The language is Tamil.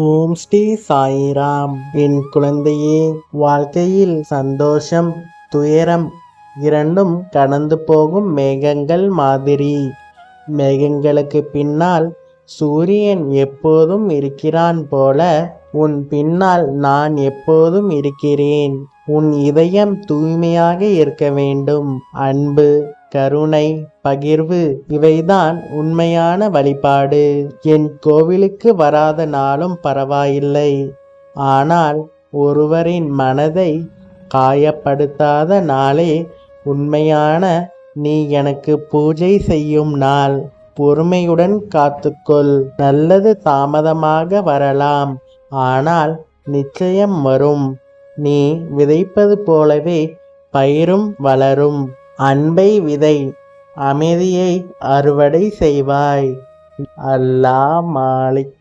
ஓம் ஸ்ரீ சாயிராம். என் குழந்தையே, வாழ்க்கையில் சந்தோஷம், துயரம் இரண்டும் கடந்து போகும் மேகங்கள் மாதிரி. மேகங்களுக்கு பின்னால் சூரியன் எப்போதும் இருக்கிறான் போல உன் பின்னால் நான் எப்போதும் இருக்கிறேன். உன் இதயம் தூய்மையாக இருக்க வேண்டும். அன்பு, கருணை, பகிர்வு இவைதான் உண்மையான வழிபாடு. என் கோவிலுக்கு வராத நாளும் பரவாயில்லை, ஆனால் ஒருவரின் மனதை காயப்படுத்தாத நாளே உண்மையான நீ எனக்கு பூஜை செய்யும் நாள். பொறுமையுடன் காத்துக்கொள். நல்லது தாமதமாக வரலாம், ஆனால் நிச்சயம் வரும். நீ விதைப்பது போலவே பயிரும் வளரும். அன்பை விதை, அமைதியை அறுவடை செய்வாய். அல்லாஹ் மாலிக்.